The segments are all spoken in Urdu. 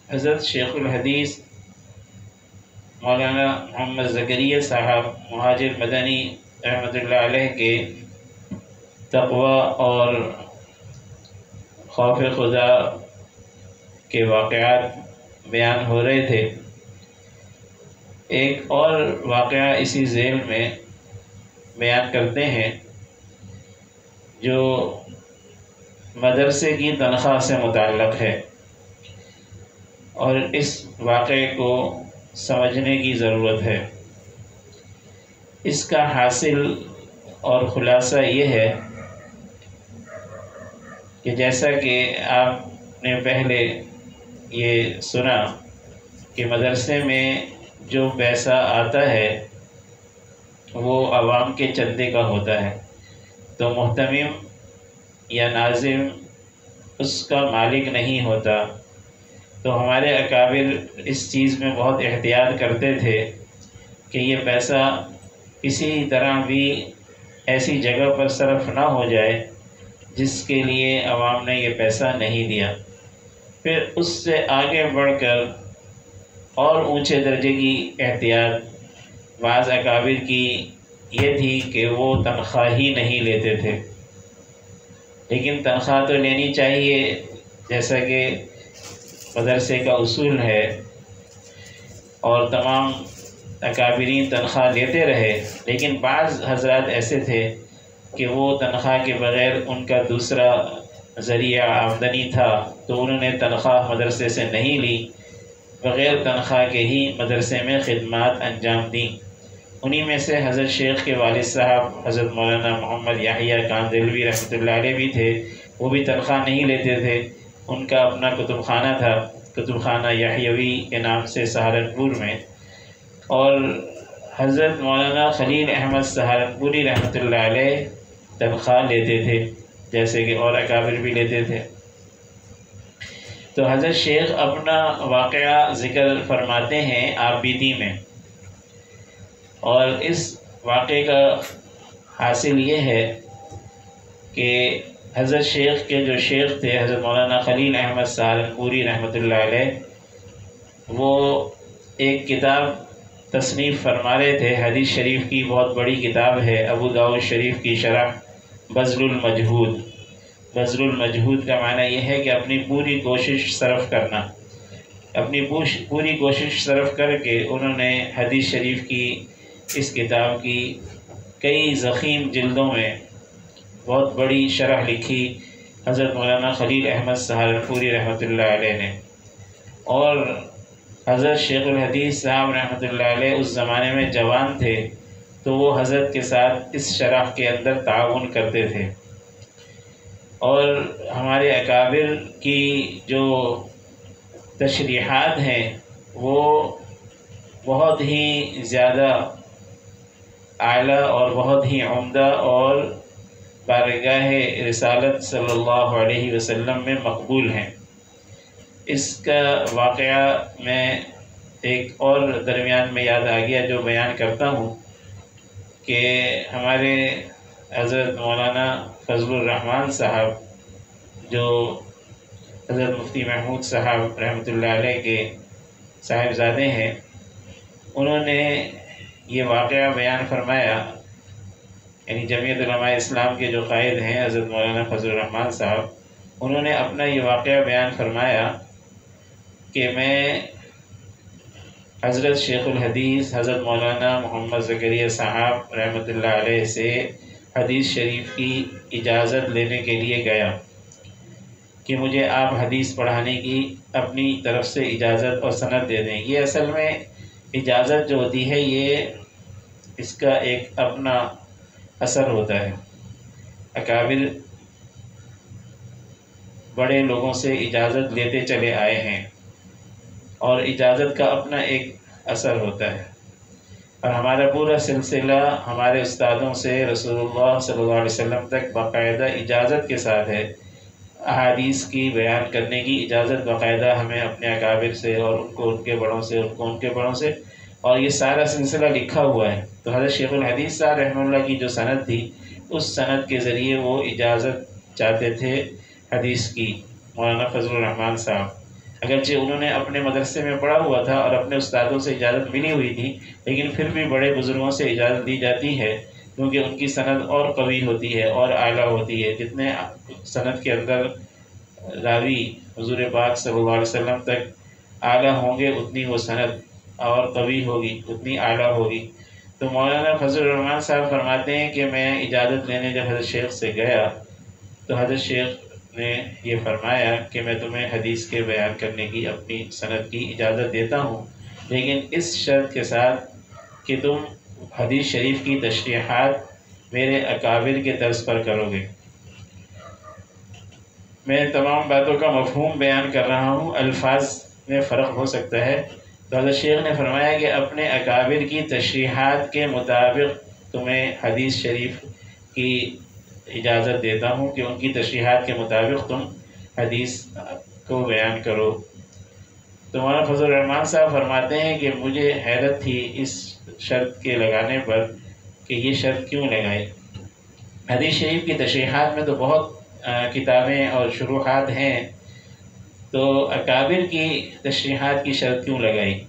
حضرت شیخ الحدیث مولانا محمد زکریا صاحب مہاجر مدنی رحمۃ اللہ علیہ کے تقوی اور خوف خدا کے واقعات بیان ہو رہے تھے۔ ایک اور واقعہ اسی ذیل میں بیان کرتے ہیں جو مدرسے کی تنخواہ سے متعلق ہے، اور اس واقعے کو سمجھنے کی ضرورت ہے۔ اس کا حاصل اور خلاصہ یہ ہے کہ جیسا کہ آپ نے پہلے یہ سنا کہ مدرسے میں جو پیسہ آتا ہے وہ عوام کے چندے کا ہوتا ہے، تو محتمم یا ناظم اس کا مالک نہیں ہوتا۔ تو ہمارے اکابر اس چیز میں بہت احتیاط کرتے تھے کہ یہ پیسہ کسی طرح بھی ایسی جگہ پر صرف نہ ہو جائے جس کے لیے عوام نے یہ پیسہ نہیں دیا۔ پھر اس سے آگے بڑھ کر اور اونچے درجے کی احتیاط بعض اکابر کی یہ تھی کہ وہ تنخواہ ہی نہیں لیتے تھے، لیکن تنخواہ تو لینی چاہیے جیسا کہ مدرسے کا اصول ہے، اور تمام اکابرین تنخواہ لیتے رہے، لیکن بعض حضرات ایسے تھے کہ وہ تنخواہ کے بغیر ان کا دوسرا ذریعہ آمدنی تھا، تو انہوں نے تنخواہ مدرسے سے نہیں لی، بغیر تنخواہ کے ہی مدرسے میں خدمات انجام دیں۔ انہی میں سے حضرت شیخ کے والد صاحب حضرت مولانا محمد یحییٰ کاندھلوی رحمۃ اللہ علیہ بھی تھے، وہ بھی تنخواہ نہیں لیتے تھے۔ ان کا اپنا کتب خانہ تھا، کتب خانہ یحیوی کے نام سے سہارنپور میں، اور حضرت مولانا خلیل احمد سہارنپوری رحمۃ اللہ علیہ تنخواہ لیتے تھے جیسے کہ اور اکابر بھی لیتے تھے۔ تو حضرت شیخ اپنا واقعہ ذکر فرماتے ہیں آپ بیتی میں، اور اس واقعے کا حاصل یہ ہے کہ حضرت شیخ کے جو شیخ تھے حضرت مولانا خلیل احمد سہارنپوری رحمۃ اللہ علیہ، وہ ایک کتاب تصنیف فرما رہے تھے، حدیث شریف کی بہت بڑی کتاب ہے، ابو داؤد شریف کی شرح بذل المجہود۔ بذل المجہود کا معنی یہ ہے کہ اپنی پوری کوشش صرف کرنا، اپنی پوری کوشش صرف کر کے انہوں نے حدیث شریف کی اس کتاب کی کئی ضخیم جلدوں میں بہت بڑی شرح لکھی حضرت مولانا خلیل احمد سہارنپوری رحمۃ اللہ علیہ نے، اور حضرت شیخ الحدیث صاحب رحمۃ اللہ علیہ اس زمانے میں جوان تھے، تو وہ حضرت کے ساتھ اس شرح کے اندر تعاون کرتے تھے، اور ہمارے اکابر کی جو تشریحات ہیں وہ بہت ہی زیادہ اعلیٰ اور بہت ہی عمدہ اور بارگاہ رسالت صلی اللہ علیہ وسلم میں مقبول ہیں۔ اس کا واقعہ میں ایک اور درمیان میں یاد آ گیا جو بیان کرتا ہوں کہ ہمارے حضرت مولانا فضل الرحمن صاحب جو حضرت مفتی محمود صاحب رحمۃ اللہ علیہ کے صاحبزادے ہیں، انہوں نے یہ واقعہ بیان فرمایا، یعنی جمعیت علماء اسلام کے جو قائد ہیں حضرت مولانا فضل الرحمن صاحب، انہوں نے اپنا یہ واقعہ بیان فرمایا کہ میں حضرت شیخ الحدیث حضرت مولانا محمد زکریا صاحب رحمۃ اللہ علیہ سے حدیث شریف کی اجازت لینے کے لیے گیا کہ مجھے آپ حدیث پڑھانے کی اپنی طرف سے اجازت اور سند دے دیں۔ یہ اصل میں اجازت جو ہوتی ہے یہ اس کا ایک اپنا اثر ہوتا ہے، اکابر بڑے لوگوں سے اجازت لیتے چلے آئے ہیں، اور اجازت کا اپنا ایک اثر ہوتا ہے، اور ہمارا پورا سلسلہ ہمارے استادوں سے رسول اللہ صلی اللہ علیہ وسلم تک باقاعدہ اجازت کے ساتھ ہے۔ احادیث کی بیان کرنے کی اجازت باقاعدہ ہمیں اپنے اکابر سے، اور ان کو ان کے بڑوں سے، ان کو ان کے بڑوں سے، اور یہ سارا سلسلہ لکھا ہوا ہے۔ تو حضرت شیخ الحدیث صاحب رحمہ اللہ کی جو سند تھی، اس سند کے ذریعے وہ اجازت چاہتے تھے حدیث کی، مولانا فضل الرحمن صاحب۔ اگرچہ انہوں نے اپنے مدرسے میں پڑھا ہوا تھا اور اپنے استادوں سے اجازت ملی ہوئی تھی، لیکن پھر بھی بڑے بزرگوں سے اجازت دی جاتی ہے، کیونکہ ان کی سند اور قوی ہوتی ہے اور اعلیٰ ہوتی ہے۔ جتنے سند کے اندر راوی حضور پاک صلی اللہ علیہ وسلم تک اعلیٰ ہوں گے، اتنی وہ سند اور قوی ہوگی، اتنی اعلیٰ ہوگی۔ تو مولانا فضل الرحمان صاحب فرماتے ہیں کہ میں اجازت لینے جب حضرت شیخ سے گیا تو حضرت شیخ نے یہ فرمایا کہ میں تمہیں حدیث کے بیان کرنے کی اپنی سند کی اجازت دیتا ہوں، لیکن اس شرط کے ساتھ کہ تم حدیث شریف کی تشریحات میرے اکابر کے طرز پر کرو گے۔ میں تمام باتوں کا مفہوم بیان کر رہا ہوں، الفاظ میں فرق ہو سکتا ہے۔ تو حضرت شیخ نے فرمایا کہ اپنے اکابر کی تشریحات کے مطابق تمہیں حدیث شریف کی اجازت دیتا ہوں کہ ان کی تشریحات کے مطابق تم حدیث کو بیان کرو۔ تو مولانا فضل الرحمان صاحب فرماتے ہیں کہ مجھے حیرت تھی اس شرط کے لگانے پر کہ یہ شرط کیوں لگائی۔ حدیث شریف کی تشریحات میں تو بہت کتابیں اور شروحات ہیں، تو اکابر کی تشریحات کی شرط کیوں لگائی؟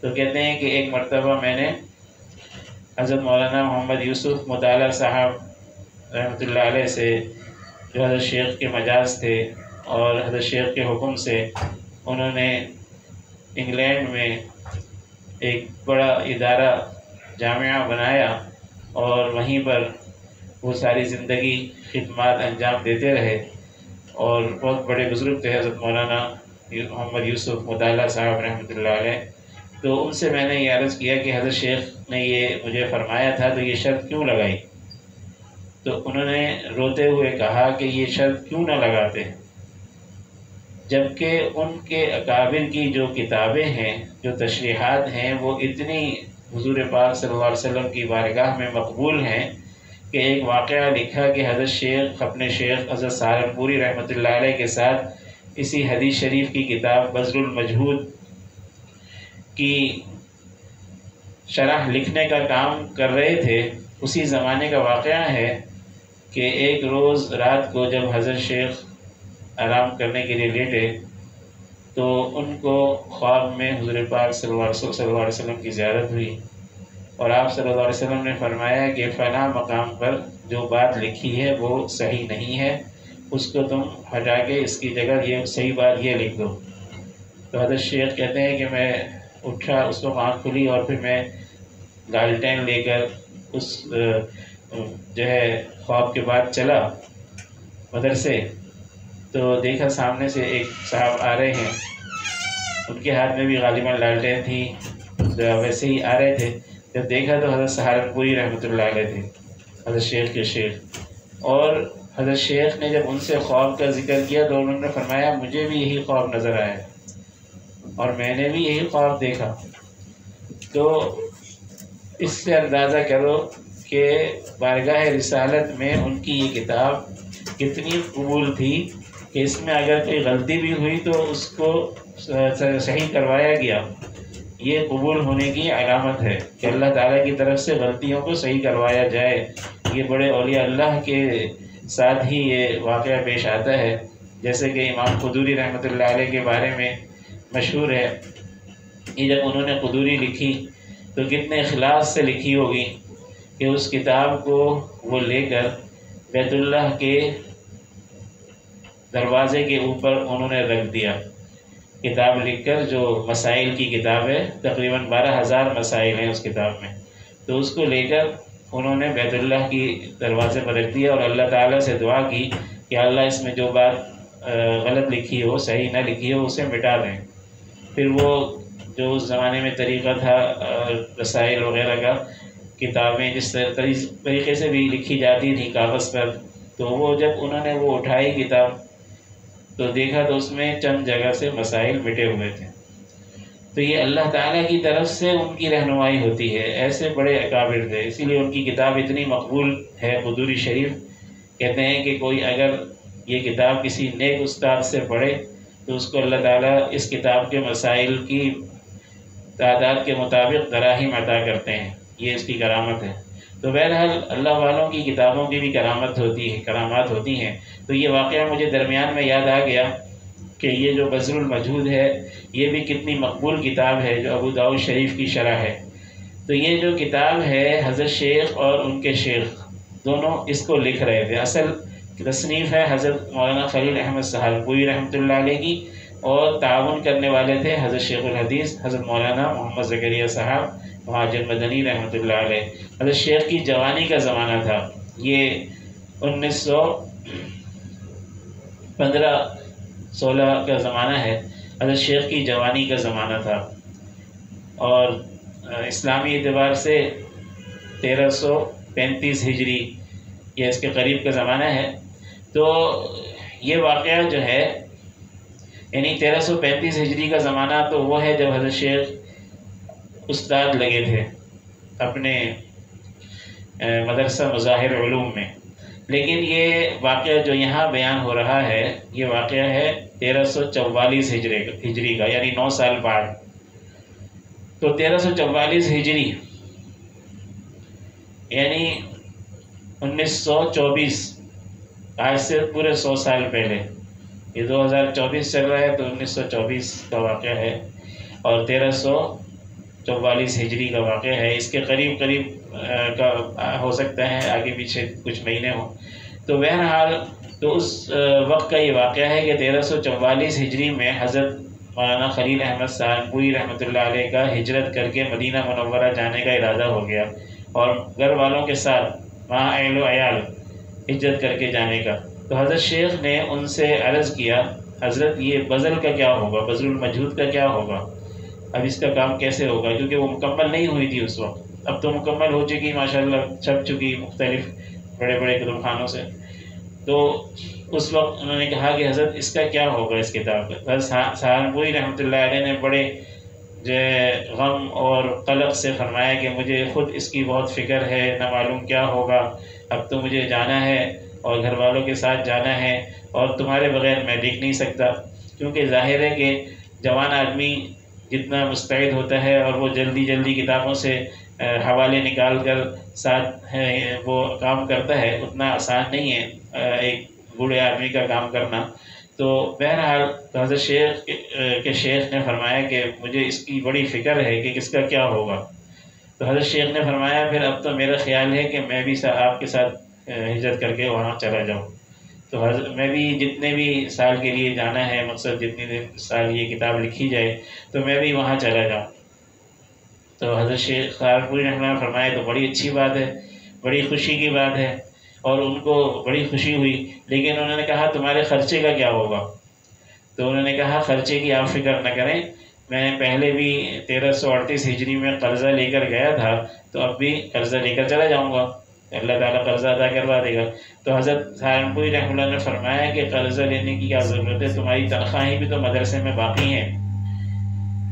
تو کہتے ہیں کہ ایک مرتبہ میں نے حضرت مولانا محمد یوسف مطالعہ صاحب رحمۃ اللہ علیہ سے، جو حضرت شیخ کے مجاز تھے اور حضرت شیخ کے حکم سے انہوں نے انگلینڈ میں ایک بڑا ادارہ جامعہ بنایا اور وہیں پر وہ ساری زندگی خدمات انجام دیتے رہے، اور بہت بڑے بزرگ تھے حضرت مولانا محمد یوسف مطالعہ صاحب رحمۃ اللہ علیہ۔ تو ان سے میں نے یہ عرض کیا کہ حضرت شیخ نے یہ مجھے فرمایا تھا تو یہ شرط کیوں لگائی؟ تو انہوں نے روتے ہوئے کہا کہ یہ شرط کیوں نہ لگاتے، جبکہ ان کے اکابر کی جو کتابیں ہیں، جو تشریحات ہیں، وہ اتنی حضور پاک صلی اللہ علیہ وسلم کی بارگاہ میں مقبول ہیں کہ ایک واقعہ لکھا کہ حضرت شیخ اپنے شیخ حضرت سہارنپوری رحمۃ اللہ علیہ کے ساتھ اسی حدیث شریف کی کتاب بذل المجہود کی شرح لکھنے کا کام کر رہے تھے۔ اسی زمانے کا واقعہ ہے کہ ایک روز رات کو جب حضرت شیخ آرام کرنے کے لیے لیٹے تو ان کو خواب میں حضور پاک صلی اللہ علیہ وسلم کی زیارت ہوئی، اور آپ صلی اللہ علیہ وسلم نے فرمایا کہ فلاں مقام پر جو بات لکھی ہے وہ صحیح نہیں ہے، اس کو تم ہٹا کے اس کی جگہ یہ صحیح بات یہ لکھ دو۔ تو حضرت شیخ کہتے ہیں کہ میں اٹھا، اس کو آنکھ کھلی اور پھر میں لالٹین لے کر اس جو ہے خواب کے بعد چلا مدرسے، تو دیکھا سامنے سے ایک صاحب آ رہے ہیں، ان کے ہاتھ میں بھی غالباً لالٹین تھی، ویسے ہی آ رہے تھے۔ جب دیکھا تو حضرت سہارنپوری رحمۃ اللہ علیہ تھے، حضرت شیخ کے شیخ، اور حضرت شیخ نے جب ان سے خواب کا ذکر کیا تو انہوں نے فرمایا مجھے بھی یہی خواب نظر آیا اور میں نے بھی یہی خواب دیکھا۔ تو اس سے اندازہ کرو کہ بارگاہ رسالت میں ان کی یہ کتاب کتنی قبول تھی کہ اس میں اگر کوئی غلطی بھی ہوئی تو اس کو صحیح کروایا گیا۔ یہ قبول ہونے کی علامت ہے کہ اللہ تعالیٰ کی طرف سے غلطیوں کو صحیح کروایا جائے۔ یہ بڑے اولیاء اللہ کے ساتھ ہی یہ واقعہ پیش آتا ہے، جیسے کہ امام قدوری رحمۃ اللہ علیہ کے بارے میں مشہور ہے کہ جب انہوں نے قدوری لکھی تو کتنے اخلاص سے لکھی ہوگی کہ اس کتاب کو وہ لے کر بیت اللہ کے دروازے کے اوپر انہوں نے رکھ دیا۔ کتاب لکھ کر، جو مسائل کی کتاب ہے، تقریباً 12,000 مسائل ہیں اس کتاب میں، تو اس کو لے کر انہوں نے بیت اللہ کی دروازے پر رکھ دیا اور اللہ تعالیٰ سے دعا کی کہ اللہ اس میں جو بات غلط لکھی ہو، صحیح نہ لکھی ہو، اسے مٹا دیں۔ پھر وہ جو اس زمانے میں طریقہ تھا رسائل وغیرہ کا، کتابیں جس طریقے سے بھی لکھی جاتی تھی کاغذ پر، تو وہ جب انہوں نے وہ اٹھائی کتاب تو دیکھا تو اس میں چند جگہ سے مسائل مٹے ہوئے تھے۔ تو یہ اللہ تعالیٰ کی طرف سے ان کی رہنمائی ہوتی ہے، ایسے بڑے اکابر تھے، اسی لیے ان کی کتاب اتنی مقبول ہے قدوری شریف۔ کہتے ہیں کہ کوئی اگر یہ کتاب کسی نیک استاد سے پڑھے تو اس کو اللہ تعالیٰ اس کتاب کے مسائل کی تعداد کے مطابق دراہیم عطا کرتے ہیں، یہ اس کی کرامت ہے۔ تو بہرحال اللہ والوں کی کتابوں کی بھی کرامات ہوتی ہیں۔ تو یہ واقعہ مجھے درمیان میں یاد آ گیا کہ یہ جو بذل المجہود ہے یہ بھی کتنی مقبول کتاب ہے جو ابو داؤد شریف کی شرح ہے۔ تو یہ جو کتاب ہے حضرت شیخ اور ان کے شیخ دونوں اس کو لکھ رہے تھے۔ اصل تصنیف ہے حضرت مولانا خلیل احمد سہارنپوری رحمۃ اللہ علیہ کی، اور تعاون کرنے والے تھے حضرت شیخ الحدیث حضرت مولانا محمد زکریا صاحب مہاجر مدنی رحمۃ اللہ علیہ۔ حضرت شیخ کی جوانی کا زمانہ تھا، یہ 1915-16 کا زمانہ ہے، حضرت شیخ کی جوانی کا زمانہ تھا، اور اسلامی اعتبار سے 1335 ہجری یہ اس کے قریب کا زمانہ ہے۔ تو یہ واقعہ جو ہے یعنی 1335 ہجری کا زمانہ تو وہ ہے جب حضرت شیخ استاد لگے تھے اپنے مدرسہ مظاہر علوم میں، لیکن یہ واقعہ جو یہاں بیان ہو رہا ہے یہ واقعہ ہے 1344 ہجری کا، یعنی 9 سال بعد۔ تو 1344 ہجری یعنی 1924، آج سے پورے 100 سال پہلے، یہ 2024 چل رہا ہے تو 1924 کا واقعہ ہے، اور 1344 ہجری کا واقعہ ہے۔ اس کے قریب کا ہو سکتا ہے، آگے پیچھے کچھ مہینے ہوں۔ تو بہرحال تو اس وقت کا یہ واقعہ ہے کہ 1344 ہجری میں حضرت مولانا خلیل احمد سہارنپوری رحمۃ اللہ علیہ کا ہجرت کر کے مدینہ منورہ جانے کا ارادہ ہو گیا، اور گھر والوں کے ساتھ وہاں اہل و عیال ہجرت کر کے جانے کا۔ تو حضرت شیخ نے ان سے عرض کیا، حضرت یہ بذل کا کیا ہوگا، بذل المجہود کا کیا ہوگا، اب اس کا کام کیسے ہوگا، کیونکہ وہ مکمل نہیں ہوئی تھی اس وقت، اب تو مکمل ہو چکی ماشاءاللہ، چھپ چکی مختلف بڑے بڑے کتب خانوں سے۔ تو اس وقت انہوں نے کہا کہ حضرت اس کا کیا ہوگا اس کتاب کا۔ حضرت سہارنپوری رحمۃ اللہ علیہ نے بڑے جو غم اور قلق سے فرمایا کہ مجھے خود اس کی بہت فکر ہے، نہ معلوم کیا ہوگا، اب تو مجھے جانا ہے اور گھر والوں کے ساتھ جانا ہے، اور تمہارے بغیر میں دیکھ نہیں سکتا، کیونکہ ظاہر ہے کہ جوان آدمی جتنا مستعد ہوتا ہے اور وہ جلدی جلدی کتابوں سے حوالے نکال کر ساتھ وہ کام کرتا ہے، اتنا آسان نہیں ہے ایک بوڑھے آدمی کا کام کرنا۔ تو بہرحال حضرت شیخ کے شیخ نے فرمایا کہ مجھے اس کی بڑی فکر ہے کہ کس کا کیا ہوگا۔ تو حضرت شیخ نے فرمایا پھر اب تو میرا خیال ہے کہ میں بھی آپ کے ساتھ ہجرت کر کے وہاں چلا جاؤں، تو میں بھی جتنے بھی سال کے لیے جانا ہے، مقصد جتنے سال یہ کتاب لکھی جائے تو میں بھی وہاں چلا جاؤں۔ تو حضرت شیخ سہارنپوری رحمۃ اللہ نے فرمایا تو بڑی اچھی بات ہے، بڑی خوشی کی بات ہے، اور ان کو بڑی خوشی ہوئی، لیکن انہوں نے کہا تمہارے خرچے کا کیا ہوگا؟ تو انہوں نے کہا خرچے کی آپ فکر نہ کریں، میں پہلے بھی 1338 ہجری میں قرضہ لے کر گیا تھا، تو اب بھی قرضہ لے کر چلا جاؤں گا، اللہ تعالیٰ قرضہ ادا کروا دے گا۔ تو حضرت سہارنپوری رحمۃ اللہ نے فرمایا کہ قرضہ لینے کی کیا ضرورت ہے، تمہاری تنخواہیں بھی تو مدرسے میں باقی ہیں۔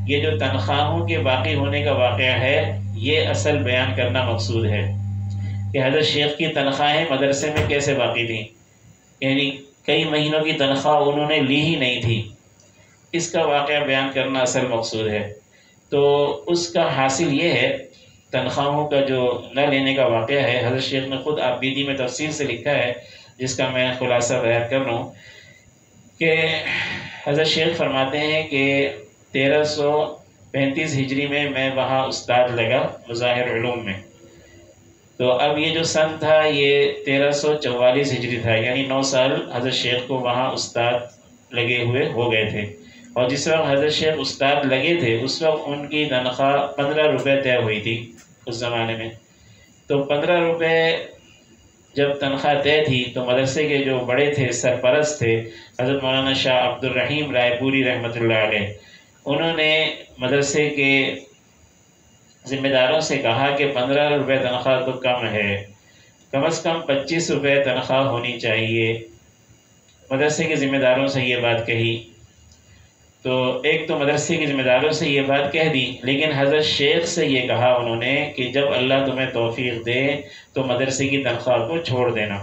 یہ جو تنخواہوں کے باقی ہونے کا واقعہ ہے یہ اصل بیان کرنا مقصود ہے کہ حضرت شیخ کی تنخواہیں مدرسے میں کیسے باقی تھیں، یعنی کئی مہینوں کی تنخواہ انہوں نے لی ہی نہیں تھی، اس کا واقعہ بیان کرنا اصل مقصود ہے۔ تو اس کا حاصل یہ ہے، تنخواہوں کا جو نہ لینے کا واقعہ ہے، حضرت شیخ نے خود آبیدی میں تفصیل سے لکھا ہے، جس کا میں خلاصہ بیان کر رہا ہوں کہ حضرت شیخ فرماتے ہیں کہ 1335 ہجری میں وہاں استاد لگا مظاہر علوم میں۔ تو اب یہ جو سن تھا یہ 1344 ہجری تھا، یعنی 9 سال حضرت شیخ کو وہاں استاد لگے ہوئے ہو گئے تھے، اور جس وقت حضرت شیخ استاد لگے تھے اس وقت ان کی تنخواہ 15 روپے طے ہوئی تھی اس زمانے میں۔ تو 15 روپے جب تنخواہ طے تھی تو مدرسے کے جو بڑے تھے، سرپرست تھے، حضرت مولانا شاہ عبد الرحیم رائے پوری رحمۃ اللہ علیہ، انہوں نے مدرسے کے ذمہ داروں سے کہا کہ 15 روپے تنخواہ تو کم ہے، کم از کم 25 روپے تنخواہ ہونی چاہیے۔ مدرسے کے ذمہ داروں سے یہ بات کہی، تو ایک تو مدرسے کے ذمہ داروں سے یہ بات کہہ دی، لیکن حضرت شیخ سے یہ کہا انہوں نے کہ جب اللہ تمہیں توفیق دے تو مدرسے کی تنخواہ کو چھوڑ دینا،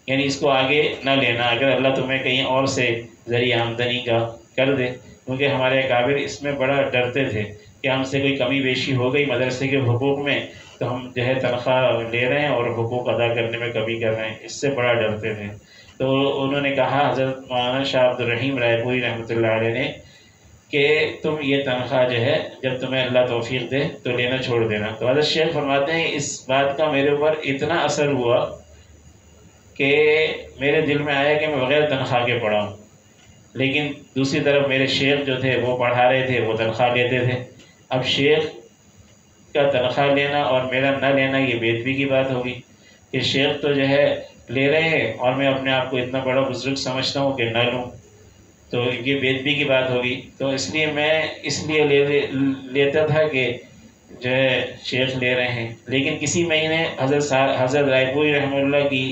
یعنی اس کو آگے نہ لینا، اگر اللہ تمہیں کہیں اور سے ذریعہ آمدنی کا کر دے، کیونکہ ہمارے اکابر اس میں بڑا ڈرتے تھے کہ ہم سے کوئی کمی بیشی ہو گئی مدرسے کے حقوق میں تو ہم جو ہے تنخواہ لے رہے ہیں اور حقوق ادا کرنے میں کمی کر رہے ہیں، اس سے بڑا ڈرتے تھے۔ تو انہوں نے کہا حضرت مولانا شاہ عبد الرحیم رائے پوری رحمۃ اللہ علیہ نے کہ تم یہ تنخواہ جو ہے جب تمہیں اللہ توفیق دے تو لینا چھوڑ دینا۔ تو حضرت شیخ فرماتے ہیں اس بات کا میرے اوپر اتنا اثر ہوا کہ میرے دل میں آیا کہ میں بغیر تنخواہ کے پڑھاؤں، لیکن دوسری طرف میرے شیخ جو تھے وہ پڑھا رہے تھے، وہ تنخواہ لیتے تھے۔ اب شیخ کا تنخواہ لینا اور میرا نہ لینا یہ بے ادبی کی بات ہوگی کہ شیخ تو جو ہے لے رہے ہیں اور میں اپنے آپ کو اتنا بڑا بزرگ سمجھتا ہوں کہ نہ لوں، تو یہ بے ادبی کی بات ہوگی۔ تو اس لیے میں لیتا تھا کہ جو ہے شیخ لے رہے ہیں، لیکن کسی مہینے حضرت رائے پوری رحمۃ اللہ کی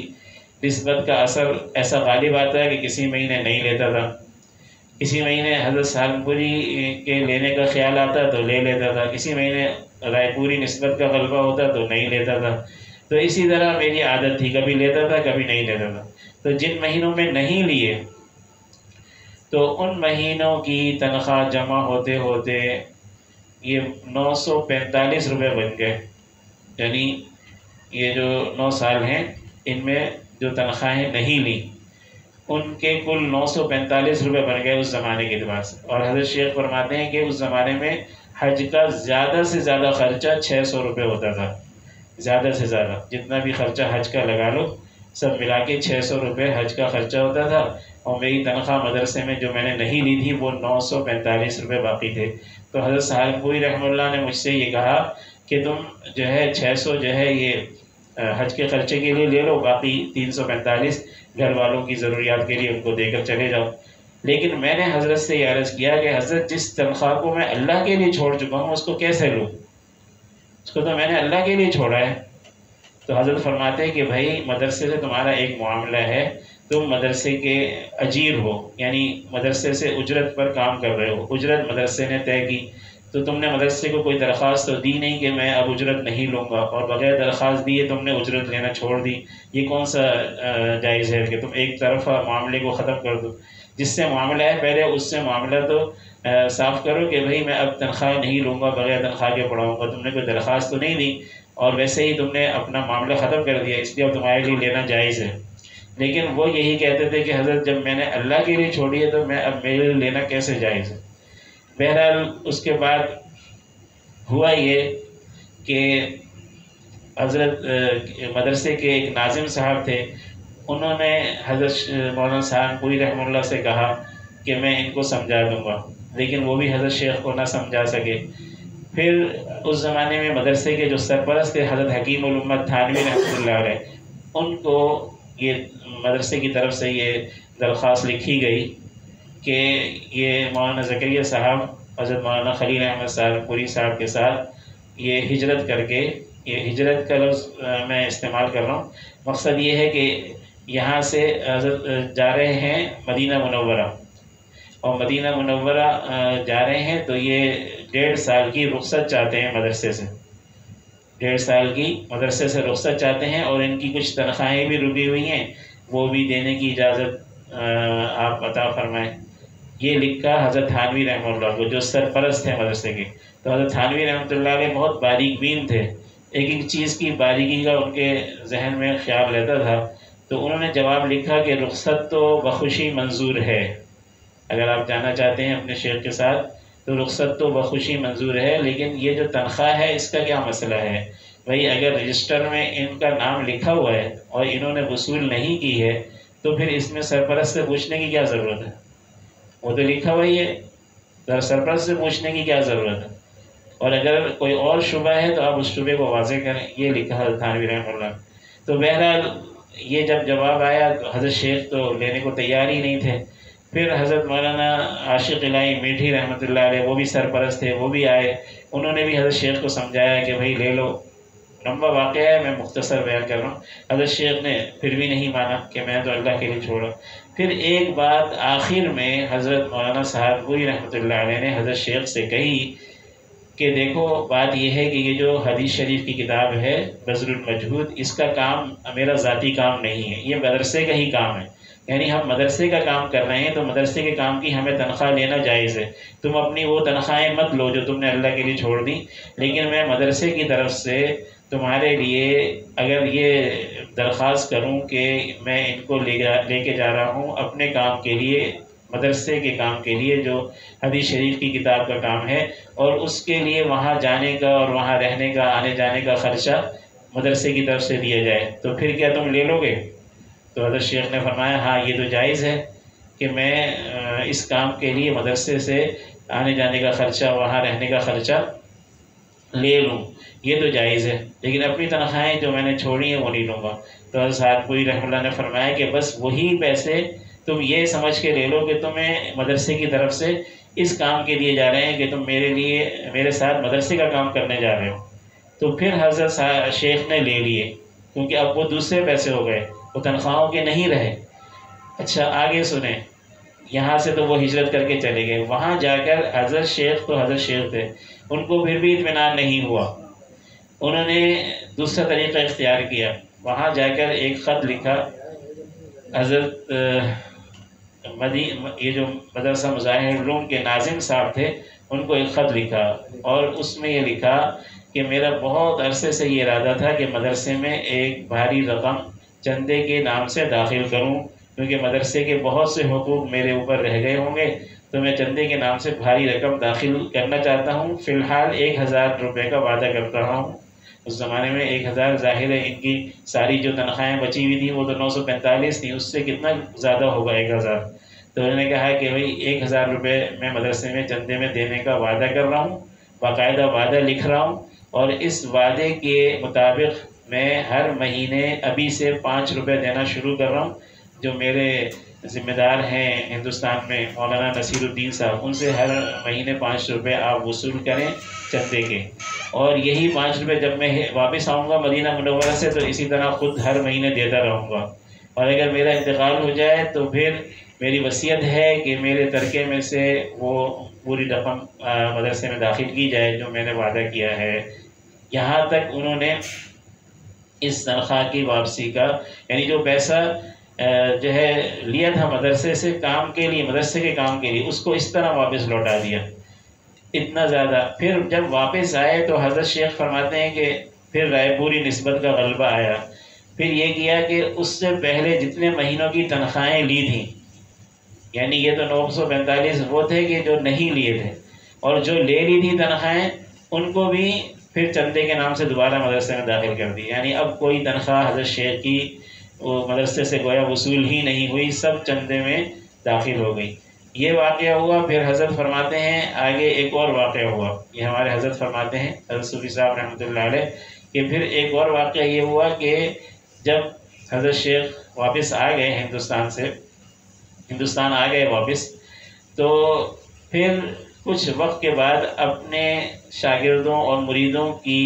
نسبت کا اثر ایسا غالب آتا ہے کہ کسی مہینے نہیں لیتا تھا، کسی مہینے حضرت سالمپوری کے لینے کا خیال آتا تو لے لیتا تھا، کسی مہینے رائے پوری نسبت کا غلبہ ہوتا تو نہیں لیتا تھا۔ تو اسی طرح میری عادت تھی، کبھی لیتا تھا کبھی نہیں لیتا تھا۔ تو جن مہینوں میں نہیں لیے تو ان مہینوں کی تنخواہ جمع ہوتے ہوتے یہ 945 روپے بن گئے، یعنی یہ جو 9 سال ہیں ان میں جو تنخواہیں نہیں لیں ان کے کل 945 روپے بن گئے اس زمانے کے اعتبار سے۔ اور حضرت شیخ فرماتے ہیں کہ اس زمانے میں حج کا زیادہ سے زیادہ خرچہ 600 روپے ہوتا تھا، زیادہ سے زیادہ جتنا بھی خرچہ حج کا لگا لو سب ملا کے 600 روپے حج کا خرچہ ہوتا تھا، اور میری تنخواہ مدرسے میں جو میں نے نہیں لی تھی وہ 945 روپے باقی تھے۔ تو حضرت سالمپوری رحمۃ اللہ نے مجھ سے یہ کہا کہ تم جو ہے 600 جو ہے یہ حج کے خرچے کے لیے لے لو، باقی 345 گھر والوں کی ضروریات کے لیے ان کو دے کر چلے جاؤ۔ لیکن میں نے حضرت سے یہ عرض کیا کہ حضرت جس تنخواہ کو میں اللہ کے لیے چھوڑ چکا ہوں اس کو کیسے لوں، اس کو تو میں نے اللہ کے لیے چھوڑا ہے۔ تو حضرت فرماتے ہیں کہ بھائی مدرسے سے تمہارا ایک معاملہ ہے، تم مدرسے کے اجیر ہو، یعنی مدرسے سے اجرت پر کام کر رہے ہو، اجرت مدرسے نے طے کی، تو تم نے مدرسے کو کوئی درخواست تو دی نہیں کہ میں اب اجرت نہیں لوں گا، اور بغیر درخواست دیے تم نے اجرت لینا چھوڑ دی۔ یہ کون سا جائز ہے کہ تم ایک طرفہ معاملے کو ختم کر دو؟ جس سے معاملہ ہے پہلے اس سے معاملہ تو صاف کرو کہ بھائی میں اب تنخواہ نہیں لوں گا، بغیر تنخواہ کے پڑھاؤں گا۔ تم نے کوئی درخواست تو نہیں دی اور ویسے ہی تم نے اپنا معاملہ ختم کر دیا، اس لیے اب تمہارے لیے لینا جائز ہے۔ لیکن وہ یہی کہتے تھے کہ حضرت جب میں نے اللہ کے لیے چھوڑی ہے تو میں اب میرے لیے لینا کیسے جائز ہے؟ بہرحال اس کے بعد ہوا یہ کہ حضرت مدرسے کے ایک ناظم صاحب تھے، انہوں نے حضرت مولانا سالمپوری رحمۃ اللہ سے کہا کہ میں ان کو سمجھا دوں گا، لیکن وہ بھی حضرت شیخ کو نہ سمجھا سکے۔ پھر اس زمانے میں مدرسے کے جو سرپرست تھے حضرت حکیم الامت تھانوی رحمۃ اللہ علیہ، ان کو یہ مدرسے کی طرف سے یہ درخواست لکھی گئی کہ یہ مولانا زکریا صاحب حضرت مولانا خلیل احمد سالمپوری صاحب کے ساتھ یہ ہجرت کر کے، یہ ہجرت کا لفظ میں استعمال کر رہا ہوں، مقصد یہ ہے کہ یہاں سے حضرت جا رہے ہیں مدینہ منورہ، اور مدینہ منورہ جا رہے ہیں تو یہ 1.5 سال کی رخصت چاہتے ہیں مدرسے سے، 1.5 سال کی مدرسے سے رخصت چاہتے ہیں، اور ان کی کچھ تنخواہیں بھی رکی ہوئی ہیں وہ بھی دینے کی اجازت آپ عطا فرمائیں۔ یہ لکھا حضرت تھانوی رحمۃ اللہ کو جو سرپرست ہیں مدرسے کے۔ تو حضرت تھانوی رحمۃ اللہ علیہ بہت باریک بین تھے، ایک ایک چیز کی باریکی کا ان کے ذہن میں خیال رہتا تھا۔ تو انہوں نے جواب لکھا کہ رخصت تو بخوشی منظور ہے، اگر آپ جانا چاہتے ہیں اپنے شیخ کے ساتھ تو رخصت تو بخوشی منظور ہے، لیکن یہ جو تنخواہ ہے اس کا کیا مسئلہ ہے؟ بھائی اگر رجسٹر میں ان کا نام لکھا ہوا ہے اور انہوں نے وصول نہیں کی ہے تو پھر اس میں سرپرست سے پوچھنے کی کیا ضرورت ہے؟ وہ تو لکھا ہوا ہی ہے، سرپرست سے پوچھنے کی کیا ضرورت ہے؟ اور اگر کوئی اور شبہ ہے تو آپ اس شبے کو واضح کریں، یہ لکھا حضرت تھانوی رحمۃ اللہ۔ تو بہرحال یہ جب جواب آیا تو حضرت شیخ تو لینے کو تیار ہی نہیں تھے۔ پھر حضرت مولانا عاشق الہی میٹھی رحمۃ اللہ علیہ، وہ بھی سرپرست تھے، وہ بھی آئے، انہوں نے بھی حضرت شیخ کو سمجھایا کہ بھائی لے لو۔ لمبا واقعہ ہے، میں مختصر بیان کر رہا ہوں۔ حضرت شیخ نے پھر بھی نہیں مانا کہ میں تو اللہ کے لیے چھوڑا۔ پھر ایک بات آخر میں حضرت مولانا سالمپوری رحمۃ اللہ علیہ نے حضرت شیخ سے کہی کہ دیکھو بات یہ ہے کہ یہ جو حدیث شریف کی کتاب ہے بذل المجہود، اس کا کام میرا ذاتی کام نہیں ہے، یہ مدرسے کا ہی کام ہے، یعنی ہم مدرسے کا کام کر رہے ہیں تو مدرسے کے کام کی ہمیں تنخواہ لینا جائز ہے۔ تم اپنی وہ تنخواہیں مت لو جو تم نے اللہ کے لیے چھوڑ دی، لیکن میں مدرسے کی طرف سے تمہارے لیے اگر یہ درخواست کروں کہ میں ان کو لے کے جا رہا ہوں اپنے کام کے لیے، مدرسے کے کام کے لیے، جو حدیث شریف کی کتاب کا کام ہے، اور اس کے لیے وہاں جانے کا اور وہاں رہنے کا، آنے جانے کا خرچہ مدرسے کی طرف سے دیا جائے، تو پھر کیا تم لے لو گے؟ تو حضرت شیخ نے فرمایا ہاں یہ تو جائز ہے کہ میں اس کام کے لیے مدرسے سے آنے جانے کا خرچہ، وہاں رہنے کا خرچہ لے لوں، یہ تو جائز ہے، لیکن اپنی تنخواہیں جو میں نے چھوڑی ہیں وہ نہیں لوں گا۔ تو حضرت سعد پوری رحمۃ اللہ نے فرمایا کہ بس وہی پیسے تم یہ سمجھ کے لے لو کہ تمہیں مدرسے کی طرف سے اس کام کے لیے جا رہے ہیں کہ تم میرے ساتھ مدرسے کا کام کرنے جا رہے ہو۔ تو پھر حضرت شیخ نے لے لیے، کیونکہ اب وہ دوسرے پیسے ہو گئے، وہ تنخواہوں کے نہیں رہے۔ اچھا آگے سنیں، یہاں سے تو وہ ہجرت کر کے چلے گئے، وہاں جا کر حضرت شیخ تھے، ان کو پھر بھی اطمینان نہیں ہوا، انہوں نے دوسرا طریقہ اختیار کیا، وہاں جا کر ایک خط لکھا۔ حضرت یہ جو مدرسہ مظاہر العلوم کے ناظم صاحب تھے، ان کو ایک خط لکھا، اور اس میں یہ لکھا کہ میرا بہت عرصے سے یہ ارادہ تھا کہ مدرسے میں ایک بھاری رقم چندے کے نام سے داخل کروں، کیونکہ مدرسے کے بہت سے حقوق میرے اوپر رہ گئے ہوں گے، تو میں چندے کے نام سے بھاری رقم داخل کرنا چاہتا ہوں۔ فی الحال 1000 روپے کا وعدہ کرتا رہا ہوں۔ اس زمانے میں 1000 ظاہر ہے، ان کی ساری جو تنخواہیں بچی ہوئی تھیں وہ تو 945 تھیں، اس سے کتنا زیادہ ہوگا 1000۔ تو انہوں نے کہا کہ بھائی 1000 روپے میں مدرسے میں چندے میں دینے کا وعدہ کر رہا ہوں، باقاعدہ وعدہ لکھ رہا ہوں، اور اس وعدے کے مطابق میں ہر مہینے ابھی سے 5 روپے دینا شروع کر رہا ہوں۔ جو میرے ذمہ دار ہیں ہندوستان میں مولانا نصیر الدین صاحب، ان سے ہر مہینے 5 روپے آپ وصول کریں چندے کے، اور یہی 5 روپے جب میں واپس آؤں گا مدینہ منورہ سے تو اسی طرح خود ہر مہینے دیتا رہوں گا، اور اگر میرا انتقال ہو جائے تو پھر میری وصیت ہے کہ میرے ترکے میں سے وہ پوری رقم مدرسے میں داخل کی جائے جو میں نے وعدہ کیا ہے۔ یہاں تک انہوں نے اس تنخواہ کی واپسی کا، یعنی جو پیسہ جو ہے لیا تھا مدرسے سے کام کے لیے، مدرسے کے کام کے لیے، اس کو اس طرح واپس لوٹا دیا، اتنا زیادہ۔ پھر جب واپس آئے تو حضرت شیخ فرماتے ہیں کہ پھر رائے پوری نسبت کا غلبہ آیا، پھر یہ کیا کہ اس سے پہلے جتنے مہینوں کی تنخواہیں لی تھیں، یعنی یہ تو 945 وہ تھے کہ جو نہیں لیے تھے، اور جو لے لی تھی تنخواہیں ان کو بھی پھر چندے کے نام سے دوبارہ مدرسے میں داخل کر دی، یعنی اب کوئی تنخواہ حضرت شیخ کی وہ مدرسے سے گویا وصول ہی نہیں ہوئی، سب چندے میں داخل ہو گئی۔ یہ واقعہ ہوا۔ پھر حضرت فرماتے ہیں آگے ایک اور واقعہ ہوا، یہ ہمارے حضرت فرماتے ہیں حضرت صوفی صاحب رحمۃ اللہ علیہ، کہ پھر ایک اور واقعہ یہ ہوا کہ جب حضرت شیخ واپس آ گئے ہندوستان آ گئے واپس، تو پھر کچھ وقت کے بعد اپنے شاگردوں اور مریدوں کی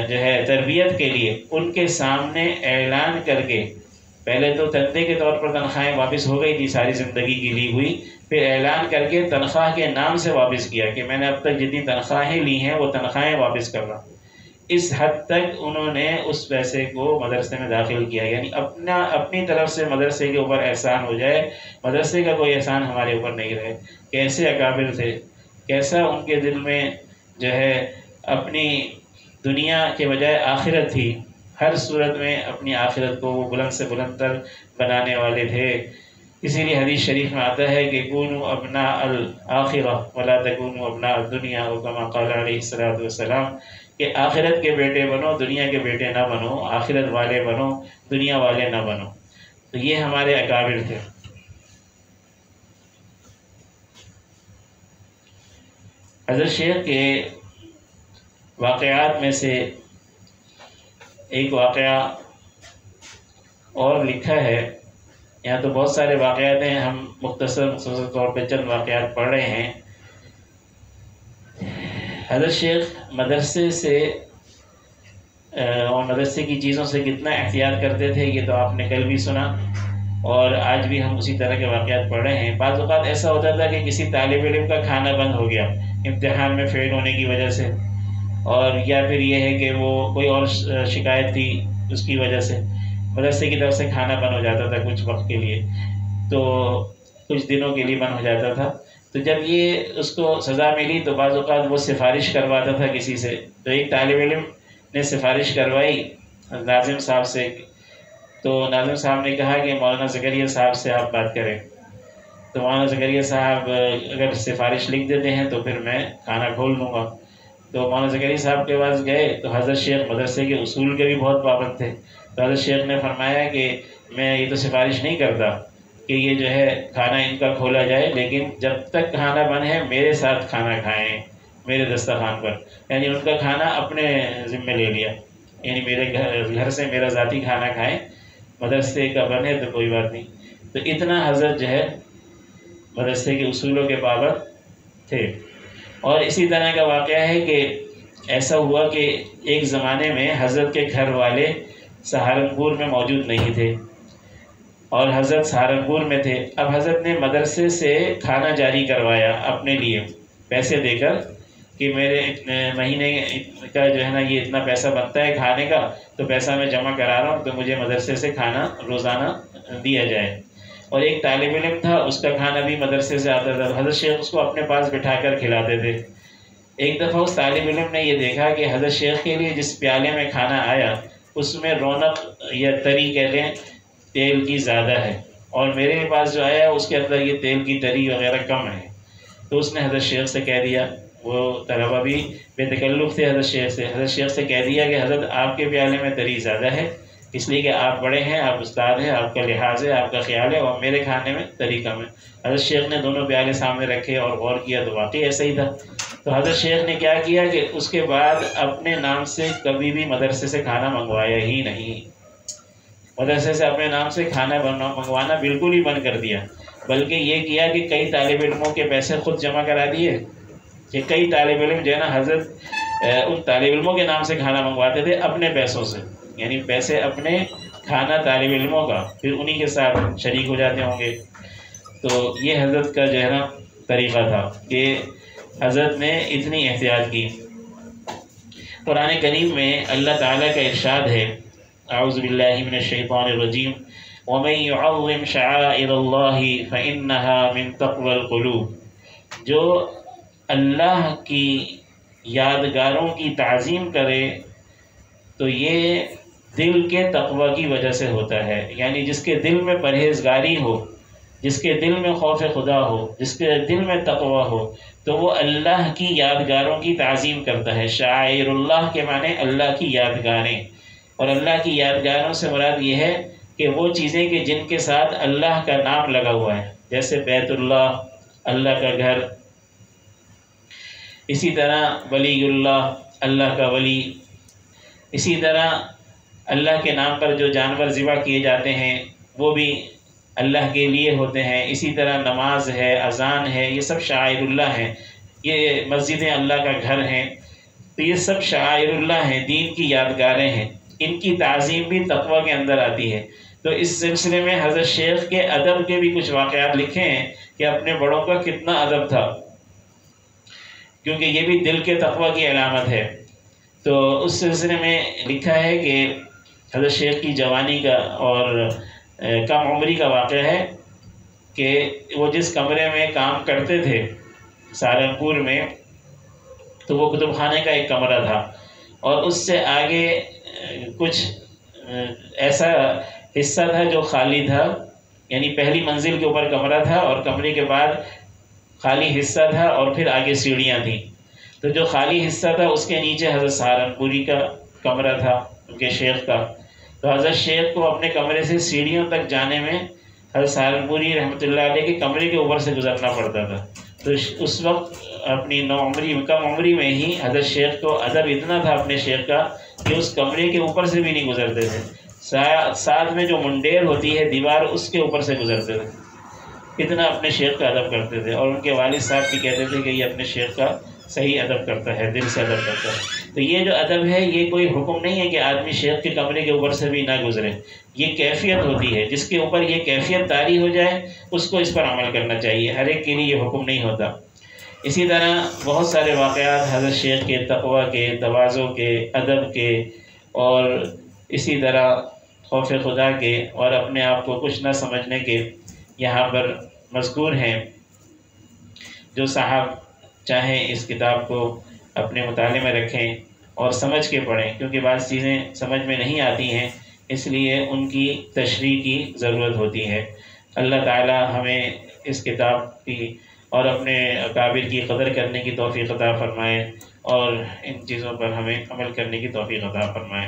جو ہے تربیت کے لیے ان کے سامنے اعلان کر کے، پہلے تو چندے کے طور پر تنخواہیں واپس ہو گئی تھی ساری زندگی کی لی ہوئی، پھر اعلان کر کے تنخواہ کے نام سے واپس کیا کہ میں نے اب تک جتنی تنخواہیں لی ہیں وہ تنخواہیں واپس کر رہا ہوں۔ اس حد تک انہوں نے اس پیسے کو مدرسے میں داخل کیا، یعنی اپنی طرف سے مدرسے کے اوپر احسان ہو جائے، مدرسے کا کوئی احسان ہمارے اوپر نہیں رہے۔ کیسے اکابر تھے، کیسا ان کے دل میں جو ہے اپنی دنیا کے بجائے آخرت تھی، ہر صورت میں اپنی آخرت کو وہ بلند سے بلند تر بنانے والے تھے۔ اسی لیے حدیث شریف میں آتا ہے کہ کونوا ابناء الآخرہ ولا تکونوا ابناء الدنیا، کما قال علیہ الصلوۃ والسلام، کہ آخرت کے بیٹے بنو، دنیا کے بیٹے نہ بنو، آخرت والے بنو، دنیا والے نہ بنو۔ تو یہ ہمارے اکابر تھے۔ حضرت شیخ کے واقعات میں سے ایک واقعہ اور لکھا ہے، یہاں تو بہت سارے واقعات ہیں، ہم مختصر طور پہ چند واقعات پڑھ رہے ہیں۔ حضرت شیخ مدرسے سے اور مدرسے کی چیزوں سے کتنا احتیاط کرتے تھے یہ تو آپ نے کل بھی سنا، اور آج بھی ہم اسی طرح کے واقعات پڑھ رہے ہیں۔ بعض اوقات ایسا ہوتا تھا کہ کسی طالب علم کا کھانا بند ہو گیا امتحان میں فیل ہونے کی وجہ سے، اور یا پھر یہ ہے کہ وہ کوئی اور شکایت تھی اس کی وجہ سے مدرسے کی طرف سے کھانا بند ہو جاتا تھا کچھ وقت کے لیے، تو کچھ دنوں کے لیے بند ہو جاتا تھا۔ تو جب یہ اس کو سزا ملی تو بعض اوقات وہ سفارش کرواتا تھا کسی سے، تو ایک طالب علم نے سفارش کروائی ناظم صاحب سے، تو ناظم صاحب نے کہا کہ مولانا زکریا صاحب سے آپ بات کریں۔ تو مولانا زکریا صاحب اگر سفارش لکھ دیتے ہیں تو پھر میں کھانا کھول لوں گا۔ تو مولانا زکریا صاحب کے پاس گئے تو حضرت شیخ مدرسے کے اصول کے بھی بہت پابند تھے، تو حضرت شیخ نے فرمایا کہ میں یہ تو سفارش نہیں کرتا کہ یہ جو ہے کھانا ان کا کھولا جائے، لیکن جب تک کھانا بن ہے میرے ساتھ کھانا کھائیں میرے دسترخوان پر، یعنی ان کا کھانا اپنے ذمہ لے لیا، یعنی میرے گھر سے میرا ذاتی کھانا کھائیں، مدرسے کا بنے تو کوئی بات نہیں۔ تو اتنا حضرت جو ہے مدرسے کے اصولوں کے پابند تھے۔ اور اسی طرح کا واقعہ ہے کہ ایسا ہوا کہ ایک زمانے میں حضرت کے گھر والے سہارنپور میں موجود نہیں تھے اور حضرت سہارنپور میں تھے۔ اب حضرت نے مدرسے سے کھانا جاری کروایا اپنے لیے پیسے دے کر کہ میرے مہینے کا جو ہے نا یہ اتنا پیسہ بنتا ہے کھانے کا، تو پیسہ میں جمع کرا رہا ہوں تو مجھے مدرسے سے کھانا روزانہ دیا جائے۔ اور ایک طالب علم تھا، اس کا کھانا بھی مدرسے سے آتا تھا، حضرت شیخ اس کو اپنے پاس بٹھا کر کھلاتے تھے۔ ایک دفعہ اس طالب علم نے یہ دیکھا کہ حضرت شیخ کے لیے جس پیالے میں کھانا آیا اس میں رونق یا تری کہہ لیں تیل کی زیادہ ہے، اور میرے پاس جو آیا اس کے اندر یہ تیل کی تری وغیرہ کم ہے۔ تو اس نے حضرت شیخ سے کہہ دیا، وہ طلبہ بھی بے تکلف تھے حضرت شیخ سے کہہ دیا کہ حضرت آپ کے پیالے میں تری زیادہ ہے، اس لیے کہ آپ بڑے ہیں، آپ استاد ہیں، آپ کا لحاظ ہے، آپ کا خیال ہے، اور میرے کھانے میں تری کم ہے۔ حضرت شیخ نے دونوں پیالے سامنے رکھے اور غور کیا تو واقعی ایسا ہی تھا۔ تو حضرت شیخ نے کیا کیا کہ اس کے بعد اپنے نام سے کبھی بھی مدرسے سے کھانا منگوایا ہی نہیں، مدرسے سے اپنے نام سے کھانا منگوانا بالکل ہی بند کر دیا، بلکہ یہ کیا کہ کئی طالب علموں کے پیسے خود جمع کرا دیے، کہ کئی طالب علم جو ہے نا حضرت ان طالب علموں کے نام سے کھانا منگواتے تھے اپنے پیسوں سے، یعنی پیسے اپنے، کھانا طالب علموں کا، پھر انہی کے ساتھ شریک ہو جاتے ہوں گے۔ تو یہ حضرت کا جو ہے نا طریقہ تھا کہ حضرت نے اتنی احتیاط کی۔ قرآن کریم میں اللہ تعالیٰ کا ارشاد ہے، اعوذ باللہ من الشیطان الرجیم، وَمَن يُعَظِّمْ شَعَائِرَ اللَّهِ فَإِنَّهَا مِن تَقْوَى الْقُلُوبِ، جو اللہ کی یادگاروں کی تعظیم کرے تو یہ دل کے تقوی کی وجہ سے ہوتا ہے، یعنی جس کے دل میں پرہیزگاری ہو، جس کے دل میں خوف خدا ہو، جس کے دل میں تقوی ہو، تو وہ اللہ کی یادگاروں کی تعظیم کرتا ہے۔ شعائر اللہ کے معنی اللہ کی یادگاریں، اور اللہ کی یادگاروں سے مراد یہ ہے کہ وہ چیزیں کہ جن کے ساتھ اللہ کا نام لگا ہوا ہے، جیسے بیت اللہ، اللہ کا گھر، اسی طرح ولی اللہ، اللہ کا ولی، اسی طرح اللہ کے نام پر جو جانور ذبح کیے جاتے ہیں وہ بھی اللہ کے لیے ہوتے ہیں، اسی طرح نماز ہے، اذان ہے، یہ سب شعائر اللہ ہیں، یہ مسجدیں اللہ کا گھر ہیں، تو یہ سب شعائر اللہ ہیں، دین کی یادگاریں ہیں، ان کی تعظیم بھی تقوی کے اندر آتی ہے۔ تو اس سلسلے میں حضرت شیخ کے ادب کے بھی کچھ واقعات لکھے ہیں کہ اپنے بڑوں کا کتنا ادب تھا، کیونکہ یہ بھی دل کے تقوی کی علامت ہے۔ تو اس سلسلے میں لکھا ہے کہ حضرت شیخ کی جوانی کا اور کم عمری کا واقعہ ہے کہ وہ جس کمرے میں کام کرتے تھے سہارنپور میں، تو وہ کتب خانے کا ایک کمرہ تھا، اور اس سے آگے کچھ ایسا حصہ تھا جو خالی تھا، یعنی پہلی منزل کے اوپر کمرہ تھا اور کمرے کے بعد خالی حصہ تھا اور پھر آگے سیڑھیاں تھیں۔ تو جو خالی حصہ تھا اس کے نیچے حضرت سہارنپوری کا کمرہ تھا، ان کے شیخ کا۔ تو حضرت شیخ کو اپنے کمرے سے سیڑھیوں تک جانے میں حضرت سہارنپوری رحمۃ اللہ علیہ کے کمرے کے اوپر سے گزرنا پڑتا تھا۔ تو اس وقت اپنی کم عمری میں ہی حضرت شیخ کو ادب اتنا تھا اپنے شیخ کا کہ اس کمرے کے اوپر سے بھی نہیں گزرتے تھے، ساتھ میں جو منڈیر ہوتی ہے دیوار اس کے اوپر سے گزرتے تھے، اتنا اپنے شیخ کا ادب کرتے تھے۔ اور ان کے والد صاحب بھی کہتے تھے کہ یہ اپنے شیخ کا صحیح ادب کرتا ہے، دل سے ادب کرتا ہے۔ تو یہ جو ادب ہے یہ کوئی حکم نہیں ہے کہ آدمی شیخ کے کمرے کے اوپر سے بھی نہ گزرے، یہ کیفیت ہوتی ہے، جس کے اوپر یہ کیفیت طاری ہو جائے اس کو اس پر عمل کرنا چاہیے، ہر ایک کے لیے یہ حکم نہیں ہوتا۔ اسی طرح بہت سارے واقعات حضرت شیخ کے تقوی کے، تواضع کے، ادب کے، اور اسی طرح خوف خدا کے اور اپنے آپ کو کچھ نہ سمجھنے کے یہاں پر مذکور ہیں۔ جو صاحب چاہیں اس کتاب کو اپنے مطالعے میں رکھیں اور سمجھ کے پڑھیں، کیونکہ بعض چیزیں سمجھ میں نہیں آتی ہیں، اس لیے ان کی تشریح کی ضرورت ہوتی ہے۔ اللہ تعالی ہمیں اس کتاب کی اور اپنے اکابر کی قدر کرنے کی توفیق عطا فرمائے، اور ان چیزوں پر ہمیں عمل کرنے کی توفیق عطا فرمائے۔